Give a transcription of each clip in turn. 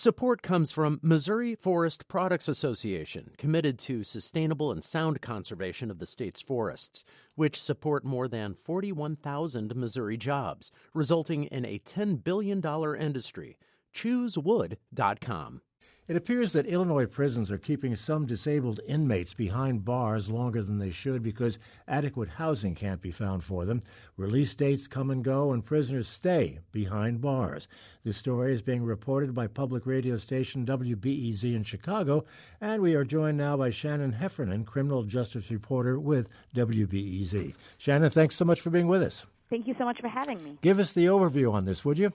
Support comes from Missouri Forest Products Association, committed to sustainable and sound conservation of the state's forests, which support more than 41,000 Missouri jobs, resulting in a $10 billion industry. ChooseWood.com. It appears that Illinois prisons are keeping some disabled inmates behind bars longer than they should because adequate housing can't be found for them. Release dates come and go, and prisoners stay behind bars. This story is being reported by public radio station WBEZ in Chicago, and we are joined now by Shannon Heffernan, criminal justice reporter with WBEZ. Shannon, thanks so much for being with us. Thank you so much for having me. Give us the overview on this, would you?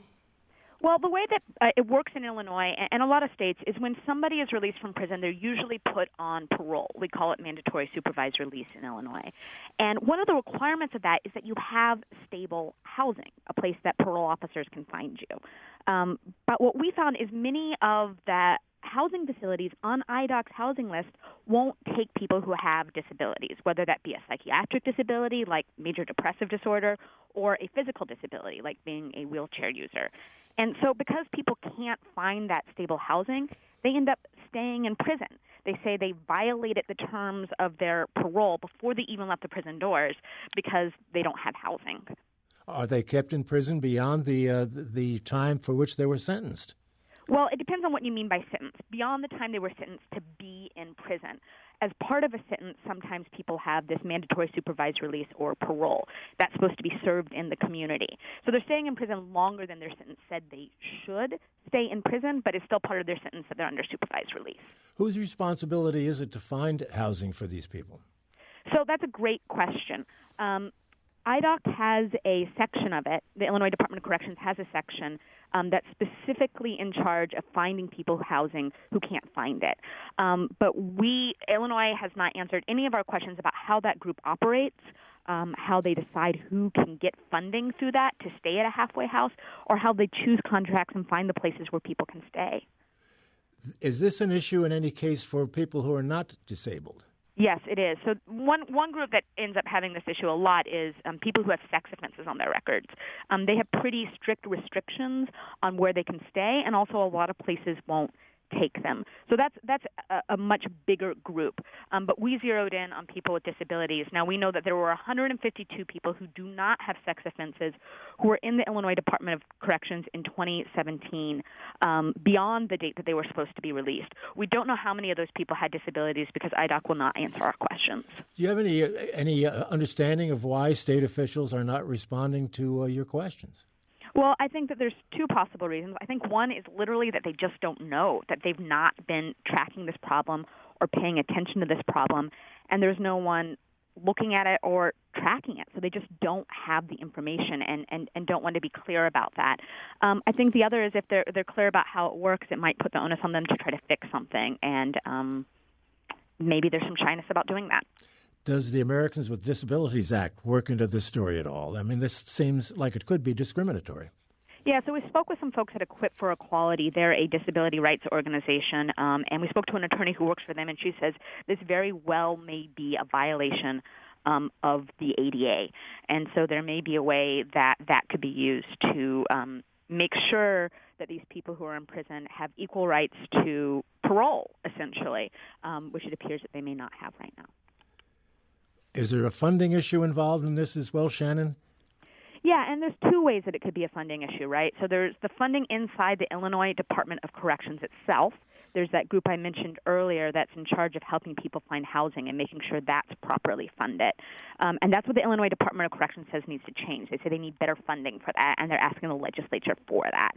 Well, the way that it works in Illinois and a lot of states is when somebody is released from prison, they're usually put on parole. We call it mandatory supervised release in Illinois. And one of the requirements of that is that you have stable housing, a place that parole officers can find you. But what we found is many of the housing facilities on IDOC's housing list won't take people who have disabilities, whether that be a psychiatric disability like major depressive disorder or a physical disability like being a wheelchair user. And so because people can't find that stable housing, they end up staying in prison. They say they violated the terms of their parole before they even left the prison doors because they don't have housing. Are they kept in prison beyond the time for which they were sentenced? Well, it depends on what you mean by sentence. Beyond the time they were sentenced to be in prison. As part of a sentence, sometimes people have this mandatory supervised release or parole. That's supposed to be served in the community. So they're staying in prison longer than their sentence said they should stay in prison, but it's still part of their sentence that they're under supervised release. Whose responsibility is it to find housing for these people? So that's a great question. IDOC has a section of it. The Illinois Department of Corrections has a section that's specifically in charge of finding people housing who can't find it. But Illinois has not answered any of our questions about how that group operates, how they decide who can get funding through that to stay at a halfway house, or how they choose contracts and find the places where people can stay. Is this an issue in any case for people who are not disabled? Yes, it is. So one group that ends up having this issue a lot is people who have sex offenses on their records. They have pretty strict restrictions on where they can stay, and also a lot of places won't take them. So that's a much bigger group. But we zeroed in on people with disabilities. Now, we know that there were 152 people who do not have sex offenses who were in the Illinois Department of Corrections in 2017 beyond the date that they were supposed to be released. We don't know how many of those people had disabilities because IDOC will not answer our questions. Do you have any understanding of why state officials are not responding to your questions? Well, I think that there's two possible reasons. I think one is literally that they just don't know, that they've not been tracking this problem or paying attention to this problem, and there's no one looking at it or tracking it. So they just don't have the information and don't want to be clear about that. I think the other is if they're clear about how it works, it might put the onus on them to try to fix something, and maybe there's some shyness about doing that. Does the Americans with Disabilities Act work into this story at all? I mean, this seems like it could be discriminatory. Yeah, so we spoke with some folks at Equip for Equality. They're a disability rights organization, and we spoke to an attorney who works for them, and she says this very well may be a violation of the ADA. And so there may be a way that could be used to make sure that these people who are in prison have equal rights to parole, essentially, which it appears that they may not have right now. Is there a funding issue involved in this as well, Shannon? Yeah, and there's two ways that it could be a funding issue, right? So there's the funding inside the Illinois Department of Corrections itself. There's that group I mentioned earlier that's in charge of helping people find housing and making sure that's properly funded. And that's what the Illinois Department of Corrections says needs to change. They say they need better funding for that, and they're asking the legislature for that.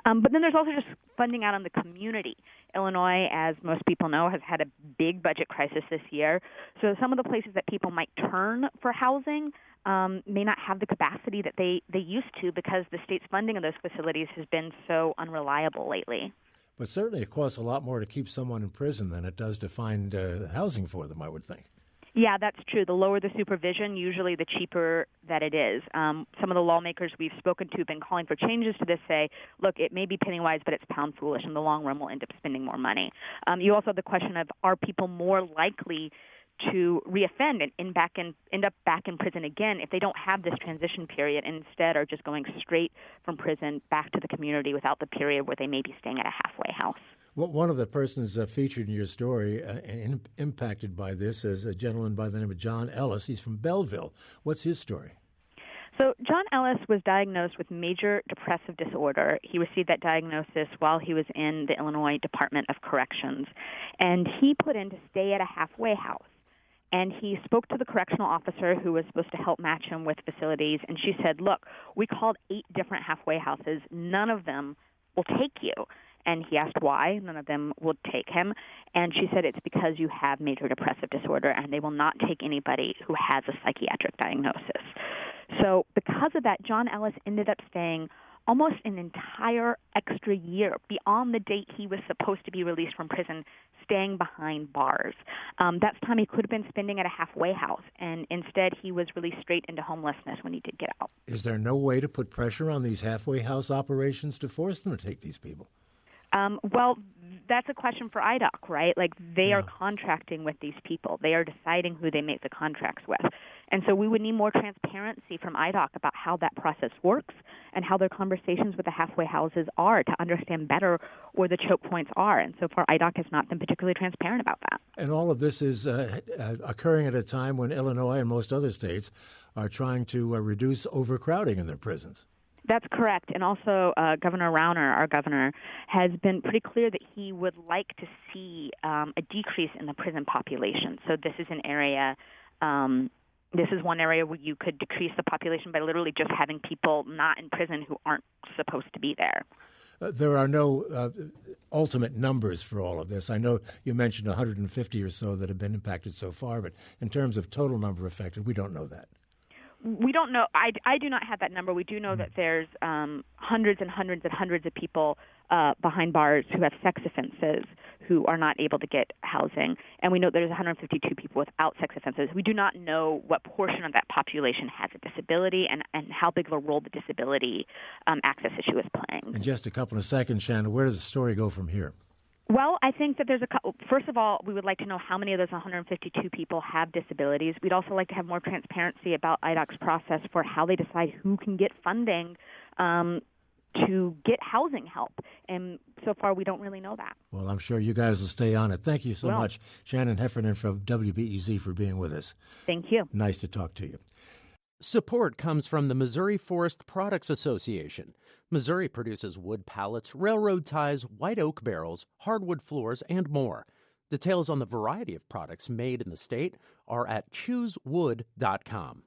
But then there's also just funding out in the community. Illinois, as most people know, has had a big budget crisis this year. So some of the places that people might turn for housing may not have the capacity that they used to because the state's funding of those facilities has been so unreliable lately. But certainly it costs a lot more to keep someone in prison than it does to find housing for them, I would think. Yeah, that's true. The lower the supervision, usually the cheaper that it is. Some of the lawmakers we've spoken to have been calling for changes to this say, look, it may be penny wise, but it's pound foolish. In the long run, we'll end up spending more money. You also have the question of, are people more likely to reoffend and end up back in prison again if they don't have this transition period and instead are just going straight from prison back to the community without the period where they may be staying at a halfway house. Well, one of the persons featured in your story and impacted by this is a gentleman by the name of John Ellis. He's from Belleville. What's his story? So John Ellis was diagnosed with major depressive disorder. He received that diagnosis while he was in the Illinois Department of Corrections, and he put in to stay at a halfway house. And he spoke to the correctional officer who was supposed to help match him with facilities, and she said, look, we called 8 different halfway houses. None of them will take you. And he asked why none of them would take him. And she said it's because you have major depressive disorder, and they will not take anybody who has a psychiatric diagnosis. So because of that, John Ellis ended up staying almost an entire extra year beyond the date he was supposed to be released from prison, staying behind bars. That's time he could have been spending at a halfway house, and instead he was released straight into homelessness when he did get out. Is there no way to put pressure on these halfway house operations to force them to take these people? Well, that's a question for IDOC, right? Like, they are contracting with these people. They are deciding who they make the contracts with. And so we would need more transparency from IDOC about how that process works and how their conversations with the halfway houses are to understand better where the choke points are. And so far, IDOC has not been particularly transparent about that. And all of this is occurring at a time when Illinois and most other states are trying to reduce overcrowding in their prisons. That's correct. And also Governor Rauner, our governor, has been pretty clear that he would like to see a decrease in the prison population. So this is an area, this is one area where you could decrease the population by literally just having people not in prison who aren't supposed to be there. There are no ultimate numbers for all of this. I know you mentioned 150 or so that have been impacted so far, but in terms of total number affected, we don't know that. We don't know. I do not have that number. We do know that there's hundreds and hundreds and hundreds of people behind bars who have sex offenses who are not able to get housing. And we know there's 152 people without sex offenses. We do not know what portion of that population has a disability and how big of a role the disability access issue is playing. In just a couple of seconds, Shannon, where does the story go from here? Well, I think that there's a couple. First of all, we would like to know how many of those 152 people have disabilities. We'd also like to have more transparency about IDOC's process for how they decide who can get funding to get housing help. And so far, we don't really know that. Well, I'm sure you guys will stay on it. Thank you so much, Shannon Heffernan from WBEZ, for being with us. Thank you. Nice to talk to you. Support comes from the Missouri Forest Products Association. Missouri produces wood pallets, railroad ties, white oak barrels, hardwood floors, and more. Details on the variety of products made in the state are at choosewood.com.